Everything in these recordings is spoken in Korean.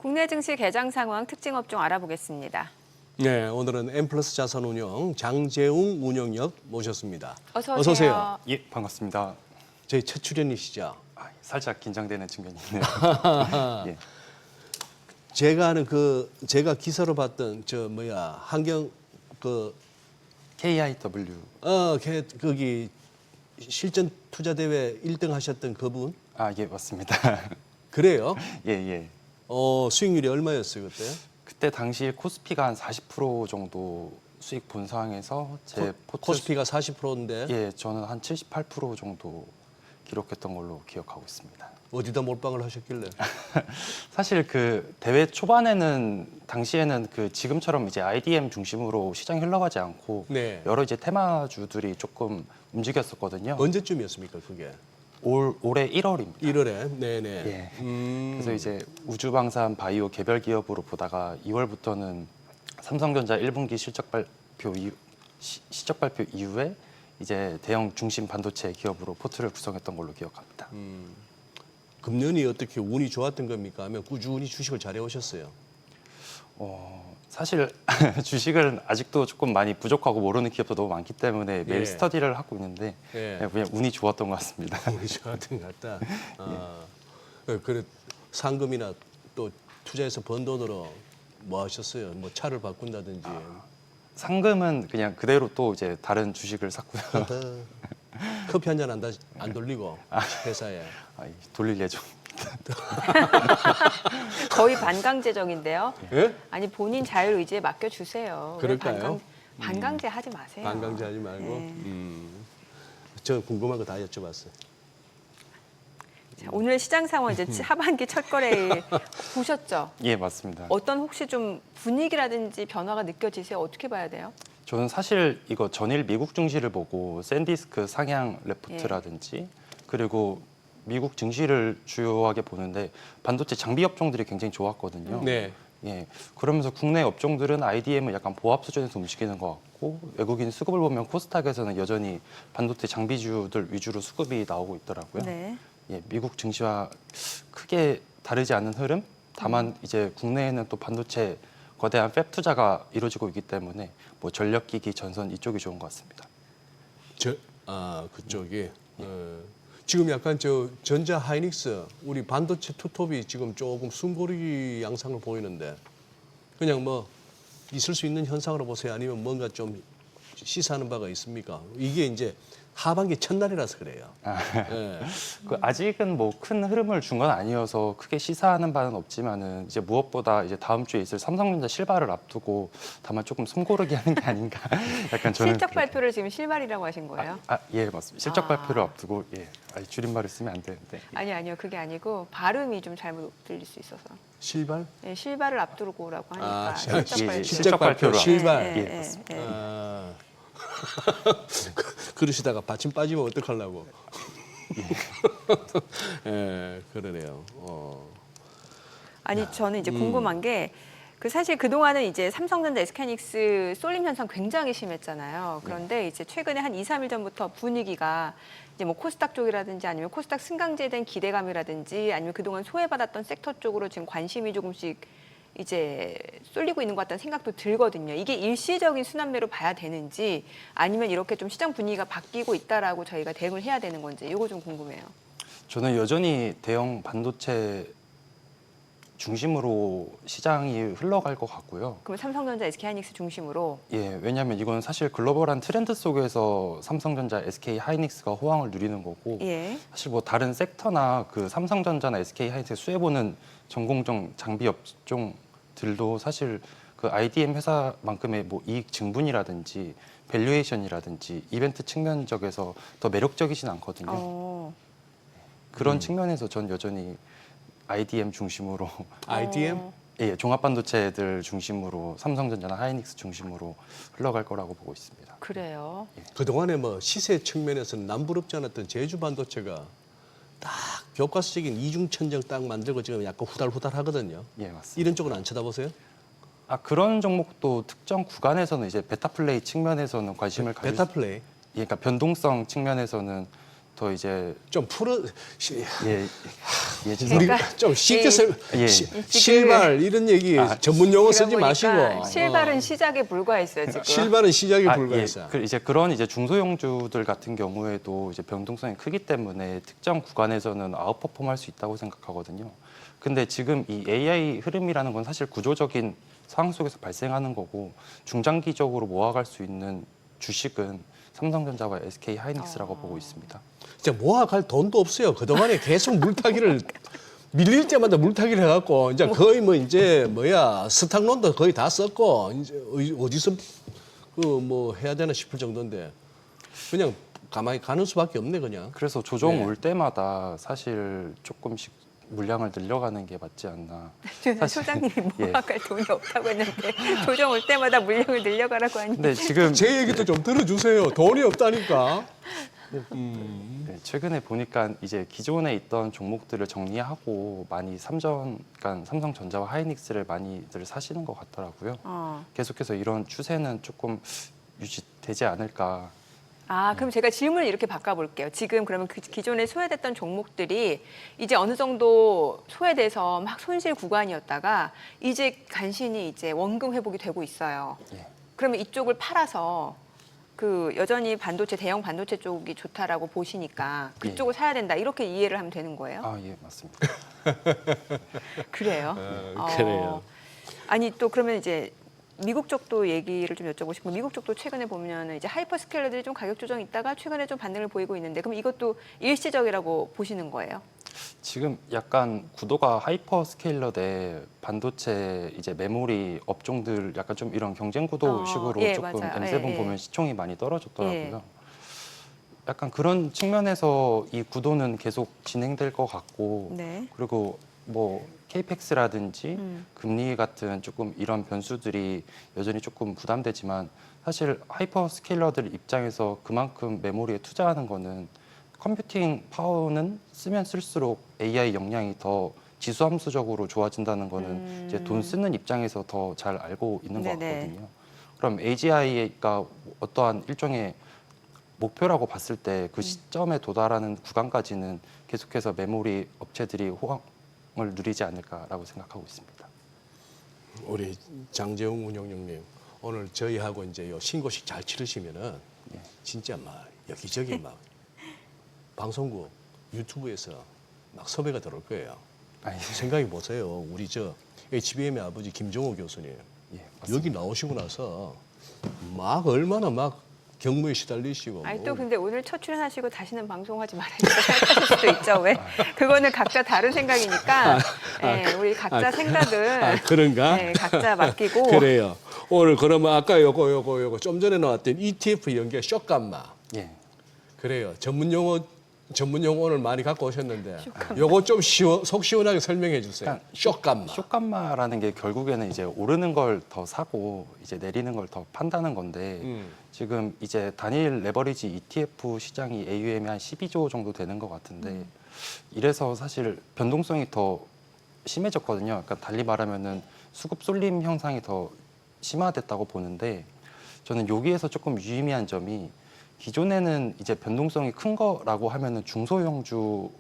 국내 증시 개장 상황 특징 업종 알아보겠습니다. 네, 오늘은 엠플러스 자산운용 장재웅 운영역 모셨습니다. 어서 어서 오세요. 오세요. 예, 반갑습니다. 저희 첫 출연이시죠? 살짝 긴장되는 측면이 있네요. 예. 제가 기사로 봤던 환경 KIW. 거기 실전 투자 대회 1등 하셨던 그분? 예, 맞습니다. 그래요? 예, 예. 수익률이 얼마였어요, 그때? 그때 당시 코스피가 한 40% 정도 수익 본 상황에서 제 코스피가 40%인데 예, 저는 한 78% 정도 기록했던 걸로 기억하고 있습니다. 어디다 몰빵을 하셨길래? 사실 그 대회 초반에는 당시에는 그 지금처럼 이제 IDM 중심으로 시장이 흘러가지 않고 네. 여러 이제 테마주들이 조금 움직였었거든요. 언제쯤이었습니까, 그게? 올해 1월입니다. 1월에? 네네. 예. 그래서 이제 우주방산 바이오 개별 기업으로 보다가 2월부터는 삼성전자 1분기 실적 발표 이후에 이제 대형 중심 반도체 기업으로 포트를 구성했던 걸로 기억합니다. 금년이 어떻게 운이 좋았던 겁니까? 아니면 꾸준히 주식을 잘해 오셨어요? 사실 주식은 아직도 조금 많이 부족하고 모르는 기업도 너무 많기 때문에 매일 예. 스터디를 하고 있는데 예. 그냥 운이 좋았던 것 같습니다. 운이 좋았던 것 같다. 그래 상금이나 또 투자해서 번 돈으로 뭐 하셨어요? 뭐 차를 바꾼다든지. 상금은 그냥 그대로 또 이제 다른 주식을 샀고요. 커피 한 잔 안 돌리고 회사에. 돌릴 예정. 거의 반강제적인데요. 예? 아니 본인 자율 의지에 맡겨주세요. 왜 그럴까요? 반강제 하지 마세요. 반강제하지 말고. 네. 저 궁금한 거 다 여쭤봤어요. 자, 오늘 시장 상황 이제 하반기 첫 거래 보셨죠? 예, 맞습니다. 어떤 혹시 좀 분위기라든지 변화가 느껴지세요? 어떻게 봐야 돼요? 저는 사실 이거 전일 미국 증시를 보고 샌디스크 상향 레포트라든지 그리고 미국 증시를 주요하게 보는데 반도체 장비 업종들이 굉장히 좋았거든요. 네. 예, 그러면서 국내 업종들은 IDM을 약간 보합 수준에서 움직이는 것 같고 외국인 수급을 보면 코스닥에서는 여전히 반도체 장비주들 위주로 수급이 나오고 있더라고요. 네. 예, 미국 증시와 크게 다르지 않은 흐름. 다만 이제 국내에는 또 반도체 거대한 팹 투자가 이루어지고 있기 때문에 뭐 전력기기, 전선 이쪽이 좋은 것 같습니다. 그쪽이. 지금 약간 전자 하이닉스 우리 반도체 투톱이 지금 조금 숨고르기 양상을 보이는데 그냥 뭐 있을 수 있는 현상으로 보세요? 아니면 뭔가 좀 시사하는 바가 있습니까? 이게 이제 하반기 첫날이라서 그래요. 예. 아직은 뭐 큰 흐름을 준 건 아니어서 크게 시사하는 바는 없지만은 이제 무엇보다 이제 다음 주에 있을 삼성전자 실발을 앞두고 다만 조금 숨고르기 하는 게 아닌가. 약간 저는 실적 그렇게- 발표를 지금 실발이라고 하신 거예요? 예, 맞습니다. 실적 발표를 앞두고 줄임말을 쓰면 안 되는데. 아니요. 그게 아니고 발음이 좀 잘못 들릴 수 있어서. 실발? 네, 실발을 앞두고라고 하니까 실적 발표로 실발. 네, 네, 맞습니다. 네. 그러시다가 받침 빠지면 어떡하려고. 예, 그러네요. 아니 저는 이제 궁금한 게 그 사실 그 동안은 이제 삼성전자, SK하이닉스 쏠림 현상 굉장히 심했잖아요. 그런데 이제 최근에 한 2, 3일 전부터 분위기가 이제 뭐 코스닥 쪽이라든지 아니면 코스닥 승강제에 대한 기대감이라든지 아니면 그동안 소외받았던 섹터 쪽으로 지금 관심이 조금씩 이제 쏠리고 있는 것 같다는 생각도 들거든요. 이게 일시적인 순환매로 봐야 되는지 아니면 이렇게 좀 시장 분위기가 바뀌고 있다라고 저희가 대응을 해야 되는 건지 이거 좀 궁금해요. 저는 여전히 대형 반도체 중심으로 시장이 흘러갈 것 같고요. 그럼 삼성전자, SK하이닉스 중심으로 예, 왜냐하면 이건 사실 글로벌한 트렌드 속에서 삼성전자, SK 하이닉스가 호황을 누리는 거고 예. 사실 뭐 다른 섹터나 그 삼성전자나 SK 하이닉스 수혜보는 전공정 장비 업종들도 사실 그 IDM 회사만큼의 뭐 이익 증분이라든지 밸류에이션이라든지 이벤트 측면적에서 더 매력적이진 않거든요. 그런 측면에서 전 여전히 IDM 중심으로 IDM? 예, 종합 반도체들 중심으로 삼성전자나 하이닉스 중심으로 흘러갈 거라고 보고 있습니다. 그래요. 그동안에 뭐 시세 측면에서는 남부럽지 않았던 제주 반도체가 딱 교과서적인 이중천정 딱 만들고 지금 약간 후달후달 하거든요. 예, 맞습니다. 이런 쪽은 안 쳐다보세요? 그런 종목도 특정 구간에서는 이제 베타 플레이 측면에서는 관심을 가질 베타 플레이. 그러니까 변동성 측면에서는 더 이제 좀 풀어 예, 우리가 좀 쉽게 예. 실발 이런 얘기 전문 용어 쓰지 들어보니까 마시고 실발은 시작에 불과했어요 지금. 실발은 시작에 아, 불과했어. 예. 이제 그런 이제 중소형주들 같은 경우에도 이제 변동성이 크기 때문에 특정 구간에서는 아웃퍼폼할 수 있다고 생각하거든요. 근데 지금 이 AI 흐름이라는 건 사실 구조적인 상황 속에서 발생하는 거고 중장기적으로 모아갈 수 있는 주식은 삼성전자와 SK 하이닉스라고 보고 있습니다. 진짜 모아갈 돈도 없어요. 그동안에 계속 물타기를 밀릴 때마다 물타기를 해갖고 이제 거의 뭐 이제 뭐야 스탁론도 거의 다 썼고 이제 어디서 그 뭐 해야 되나 싶을 정도인데 그냥 가만히 가는 수밖에 없네 그냥. 그래서 조정 네. 올 때마다 사실 조금씩 물량을 늘려가는 게 맞지 않나. 사실- 소장님이 예. 모아갈 돈이 없다고 했는데 조정 올 때마다 물량을 늘려가라고 하니. 근데 지금 제 얘기도 좀 들어주세요. 돈이 없다니까. 네, 최근에 보니까 이제 기존에 있던 종목들을 정리하고 많이 그러니까 삼성전자와 하이닉스를 많이들 사시는 것 같더라고요. 계속해서 이런 추세는 조금 유지되지 않을까. 그럼 제가 질문을 이렇게 바꿔볼게요. 지금 그러면 그 기존에 소외됐던 종목들이 이제 어느 정도 소외돼서 막 손실 구간이었다가 이제 간신히 이제 원금 회복이 되고 있어요. 예. 그러면 이쪽을 팔아서 그 여전히 반도체 대형 반도체 쪽이 좋다라고 보시니까 그쪽을 사야 된다 이렇게 이해를 하면 되는 거예요? 아, 예, 맞습니다. 그래요? 그래요. 아니 또 그러면 이제 미국 쪽도 얘기를 좀 여쭤보고 싶고 미국 쪽도 최근에 보면 이제 하이퍼스케일러들이 좀 가격 조정이 있다가 최근에 좀 반등을 보이고 있는데 그럼 이것도 일시적이라고 보시는 거예요? 지금 약간 구도가 하이퍼스케일러 대 반도체 이제 메모리 업종들 약간 좀 이런 경쟁 구도식으로 예, 조금 맞아요. M7 예, 예. 보면 시총이 많이 떨어졌더라고요. 예. 약간 그런 측면에서 이 구도는 계속 진행될 것 같고 네. 그리고 뭐 케이펙스라든지 금리 같은 조금 이런 변수들이 여전히 조금 부담되지만 사실 하이퍼스케일러들 입장에서 그만큼 메모리에 투자하는 거는 컴퓨팅 파워는 쓰면 쓸수록 AI 역량이 더 지수함수적으로 좋아진다는 거는 이제 돈 쓰는 입장에서 더 잘 알고 있는 것 네네. 같거든요. 그럼 AGI가 어떠한 일종의 목표라고 봤을 때 그 시점에 도달하는 구간까지는 계속해서 메모리 업체들이 호황을 누리지 않을까라고 생각하고 있습니다. 우리 장재웅 운영장님 오늘 저희하고 이제 요 신고식 잘 치르시면은 예. 진짜 막 여기저기 막 방송국 유튜브에서 막 섭외가 들어올 거예요. 아니, 생각해 보세요. 우리 저 HBM의 아버지 김종호 교수님 예, 맞습니다. 여기 나오시고 나서 막 얼마나 막 경무에 시달리시고 아니 뭐. 또 근데 오늘 첫 출연하시고 다시는 방송하지 말아야겠다 생각하실 수도 있죠. 왜? 그거는 각자 다른 생각이니까 우리 각자 생각은 그런가? 네, 각자 맡기고 그래요. 오늘 그러면 아까 요거 좀 전에 나왔던 ETF 연계 쇼감마. 예. 그래요. 전문 용어 오늘 많이 갖고 오셨는데 요거 좀 속 시원하게 설명해 주세요. 그러니까 쇼감마. 쇼감마라는 게 결국에는 이제 오르는 걸 더 사고 이제 내리는 걸 더 판다는 건데 지금 이제 단일 레버리지 ETF 시장이 AUM이 한 12조 정도 되는 것 같은데 이래서 사실 변동성이 더 심해졌거든요. 그러니까 달리 말하면은 수급 쏠림 현상이 더 심화됐다고 보는데 저는 여기에서 조금 유의미한 점이 기존에는 이제 변동성이 큰 거라고 하면은 중소형주로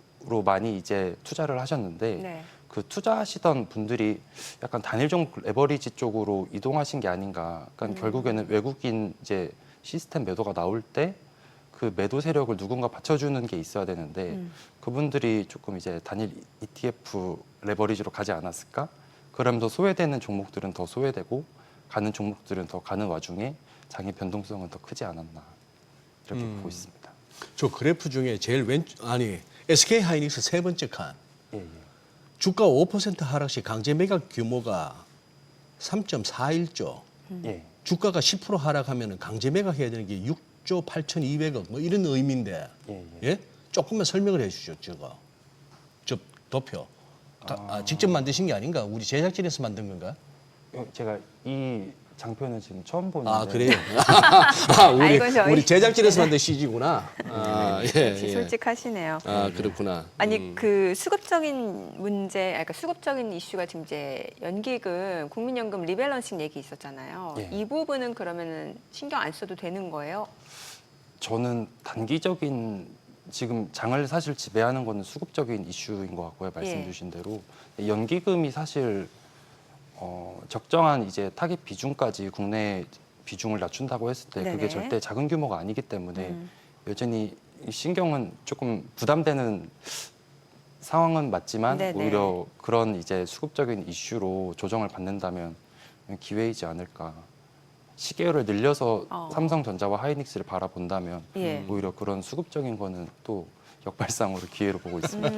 많이 이제 투자를 하셨는데 네. 그 투자하시던 분들이 약간 단일 종목 레버리지 쪽으로 이동하신 게 아닌가. 그러니까 결국에는 외국인 이제 시스템 매도가 나올 때 그 매도 세력을 누군가 받쳐주는 게 있어야 되는데 그분들이 조금 이제 단일 ETF 레버리지로 가지 않았을까? 그러면서 소외되는 종목들은 더 소외되고 가는 종목들은 더 가는 와중에 장의 변동성은 더 크지 않았나 이렇게 보고 있습니다. 저 그래프 중에 제일 SK 하이닉스 세 번째 칸. 예, 예. 주가 5% 하락시 강제 매각 규모가 3.41조. 예. 주가가 10% 하락하면 강제 매각해야 되는 게 6조 8,200억 뭐 이런 의미인데 예, 예? 조금만 설명을 해주시죠. 저 도표. 직접 만드신 게 아닌가? 우리 제작진에서 만든 건가? 제가 이 장표는 지금 처음 보는데 그래요. 이건 저희- 우리 제작진에서 만든 CG구나. 역시 솔직하시네요. 그렇구나. 아니 그 수급적인 문제, 그러니까 수급적인 이슈가 지금 이제 연기금, 국민연금 리밸런싱 얘기 있었잖아요. 예. 이 부분은 그러면은 신경 안 써도 되는 거예요? 저는 단기적인 지금 장을 사실 지배하는 거는 수급적인 이슈인 것 같고요. 말씀 예. 주신 대로 연기금이 사실 적정한 이제 타깃 비중까지 국내 비중을 낮춘다고 했을 때 네네. 그게 절대 작은 규모가 아니기 때문에 음. 여전히 이 신경은 조금 부담되는 상황은 맞지만 네네. 오히려 그런 이제 수급적인 이슈로 조정을 받는다면 기회이지 않을까. 시계열을 늘려서 삼성전자와 하이닉스를 바라본다면 예. 오히려 그런 수급적인 거는 또 역발상으로 기회로 보고 있습니다.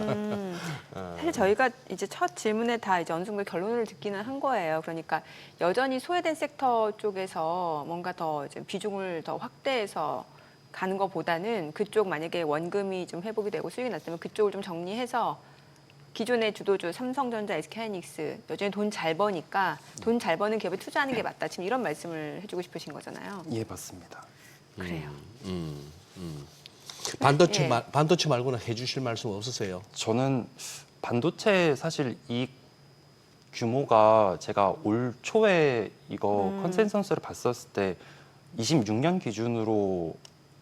사실 저희가 이제 첫 질문에 다 이제 어느 정도 결론을 듣기는 한 거예요. 그러니까 여전히 소외된 섹터 쪽에서 뭔가 더 이제 비중을 더 확대해서 가는 것보다는 그쪽 만약에 원금이 좀 회복이 되고 수익이 났다면 그쪽을 좀 정리해서 기존의 주도주 삼성전자, SK하이닉스 여전히 돈 잘 버니까 돈 잘 버는 기업에 투자하는 게 맞다. 지금 이런 말씀을 해주고 싶으신 거잖아요. 예, 맞습니다. 그래요. 반도체 예. 반도체 말고는 해주실 말씀 없으세요? 저는 반도체 사실 이익 규모가 제가 올 초에 이거 컨센서스를 봤었을 때 26년 기준으로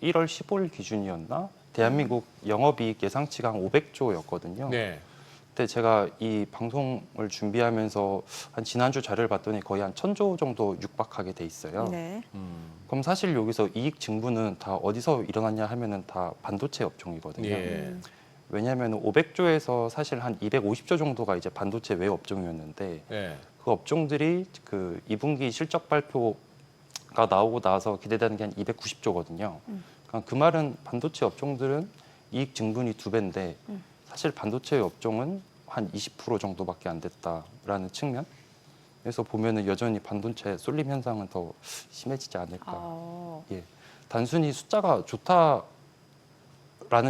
1월 15일 기준이었나? 대한민국 영업이익 예상치가 한 500조였거든요. 네. 그때 제가 이 방송을 준비하면서 한 지난주 자료를 봤더니 거의 한 1000조 정도 육박하게 돼 있어요. 네. 그럼 사실 여기서 이익 증부는 다 어디서 일어났냐 하면은 다 반도체 업종이거든요. 예. 왜냐하면 500조에서 사실 한 250조 정도가 이제 반도체 외 업종이었는데 예. 그 업종들이 그 2분기 실적 발표가 나오고 나서 기대되는 게 한 290조거든요. 그러니까 그 말은 반도체 업종들은 이익 증분이 2배인데 사실 반도체 업종은 한 20% 정도밖에 안 됐다라는 측면. 그래서 보면은 여전히 반도체 쏠림 현상은 더 심해지지 않을까. 예, 단순히 숫자가 좋다라는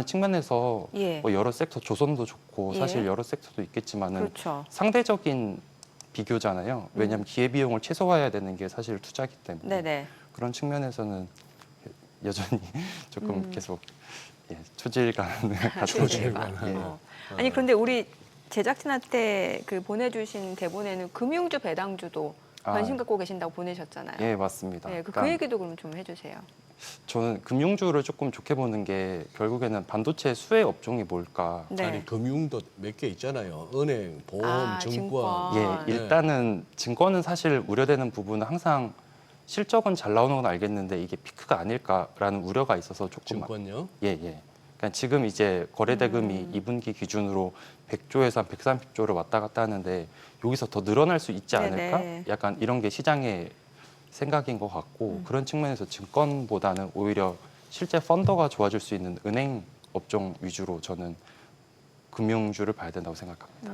측면에서 예. 뭐 여러 섹터 조선도 좋고 예. 사실 여러 섹터도 있겠지만은 그렇죠. 상대적인 비교잖아요. 왜냐하면 기회 비용을 최소화해야 되는 게 사실 투자기 때문에 네네. 그런 측면에서는 여전히 조금 계속 초질가는 초질관. 예. 아니 그런데 우리 제작진한테 그 보내주신 대본에는 금융주 배당주도 관심 갖고 계신다고 보내셨잖아요. 예, 맞습니다. 네, 그 그러니까 얘기도 그럼 좀 해주세요. 저는 금융주를 조금 좋게 보는 게 결국에는 반도체 수혜 업종이 뭘까? 네. 아니 금융도 몇 개 있잖아요. 은행, 보험, 증권. 예, 일단은 증권은 사실 우려되는 부분은 항상 실적은 잘 나오는 건 알겠는데 이게 피크가 아닐까라는 우려가 있어서 조금 증권요? 예, 예. 그러니까 지금 이제 거래대금이 2분기 기준으로 100조에서 한 130조를 왔다 갔다 하는데 여기서 더 늘어날 수 있지 않을까? 네네. 약간 이런 게 시장의 생각인 것 같고 그런 측면에서 증권보다는 오히려 실제 펀더가 좋아질 수 있는 은행 업종 위주로 저는 금융주를 봐야 된다고 생각합니다.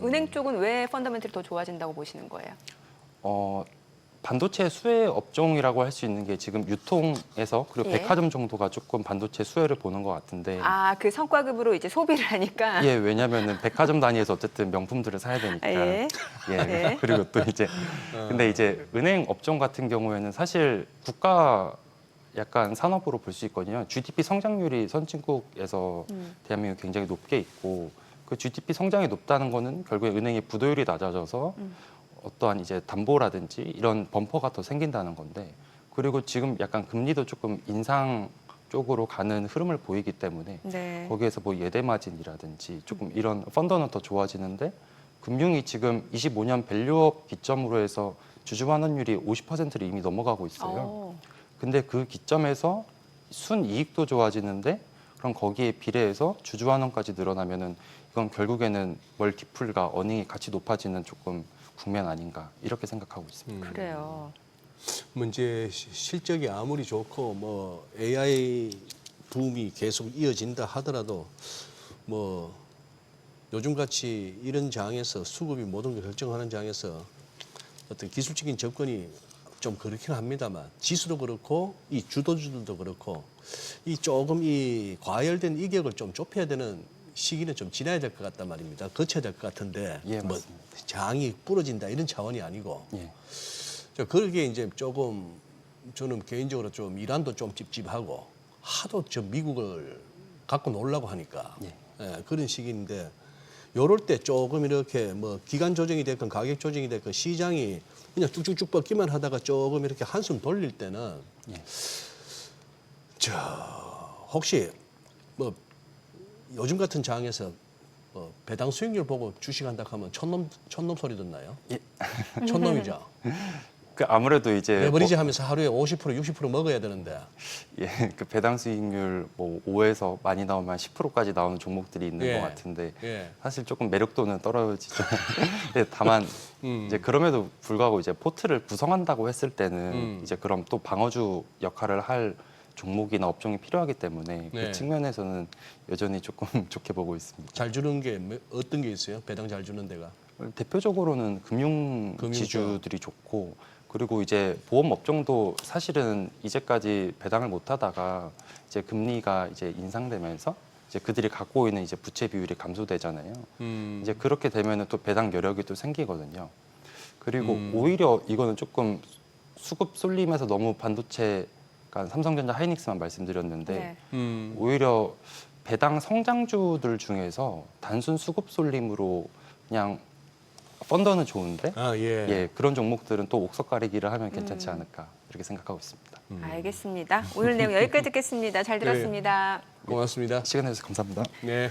은행 쪽은 왜 펀더멘털이 더 좋아진다고 보시는 거예요? 반도체 수혜 업종이라고 할 수 있는 게 지금 유통에서 그리고 예. 백화점 정도가 조금 반도체 수혜를 보는 것 같은데 그 성과급으로 이제 소비를 하니까. 예, 왜냐하면은 백화점 단위에서 어쨌든 명품들을 사야 되니까. 예. 예. 네. 그리고 또 이제 근데 이제 은행 업종 같은 경우에는 사실 국가 약간 산업으로 볼 수 있거든요. GDP 성장률이 선진국에서 대한민국 굉장히 높게 있고 그 GDP 성장이 높다는 거는 결국에 은행의 부도율이 낮아져서 어떠한 이제 담보라든지 이런 범퍼가 더 생긴다는 건데 그리고 지금 약간 금리도 조금 인상 쪽으로 가는 흐름을 보이기 때문에 네. 거기에서 뭐 예대 마진이라든지 조금 이런 펀더는 더 좋아지는데 금융이 지금 25년 밸류업 기점으로 해서 주주 환원율이 50%를 이미 넘어가고 있어요. 근데 그 기점에서 순이익도 좋아지는데 그럼 거기에 비례해서 주주 환원까지 늘어나면은 이건 결국에는 멀티플과 어닝이 같이 높아지는 조금 국면 아닌가 이렇게 생각하고 있습니다. 그래요. 뭐 이제 실적이 아무리 좋고 뭐 AI 붐이 계속 이어진다 하더라도 뭐 요즘같이 이런 장에서 수급이 모든 걸 결정하는 장에서 어떤 기술적인 접근이 좀 그렇긴 합니다만 지수도 그렇고 이 주도주들도 그렇고 이 조금 이 과열된 이격을 좀 좁혀야 되는 시기는 좀 지나야 될 것 같단 말입니다. 거쳐야 될 것 같은데 예, 뭐 맞습니다. 장이 부러진다 이런 차원이 아니고 예. 그러기에 이제 조금 저는 개인적으로 좀 이란도 좀 찝찝하고 하도 저 미국을 갖고 놀라고 하니까 예, 그런 시기인데 요럴 때 조금 이렇게 뭐 기간 조정이 됐건 가격 조정이 됐건 시장이 그냥 쭉쭉쭉 뻗기만 하다가 조금 이렇게 한숨 돌릴 때는 저 혹시 뭐 요즘 같은 장에서 배당 수익률 보고 주식한다 하면 촌놈 소리 듣나요? 예. 촌놈이죠. 그 아무래도 이제 레버리지 하면서 하루에 50% 60% 먹어야 되는데. 예, 그 배당 수익률 뭐 5에서 많이 나오면 10%까지 나오는 종목들이 있는 예. 것 같은데 예. 사실 조금 매력도는 떨어지죠. 근데 다만 이제 그럼에도 불구하고 이제 포트를 구성한다고 했을 때는 이제 그럼 또 방어주 역할을 할 종목이나 업종이 필요하기 때문에 네. 그 측면에서는 여전히 조금 좋게 보고 있습니다. 잘 주는 게 어떤 게 있어요? 배당 잘 주는 데가. 대표적으로는 금융 금융 지주들이 좋고 그리고 이제 보험 업종도 사실은 이제까지 배당을 못 하다가 이제 금리가 이제 인상되면서 이제 그들이 갖고 있는 이제 부채 비율이 감소되잖아요. 이제 그렇게 되면은 또 배당 여력이 또 생기거든요. 그리고 오히려 이거는 조금 수급 쏠림에서 너무 반도체, 그러니까 삼성전자, 하이닉스만 말씀드렸는데 네. 오히려 배당 성장주들 중에서 단순 수급 쏠림으로 그냥 펀더는 좋은데 아, 예. 예, 그런 종목들은 또 옥석 가리기를 하면 괜찮지 않을까 이렇게 생각하고 있습니다. 알겠습니다. 오늘 내용 여기까지 듣겠습니다. 잘 들었습니다. 고맙습니다. 시간 내주셔서 감사합니다. 네.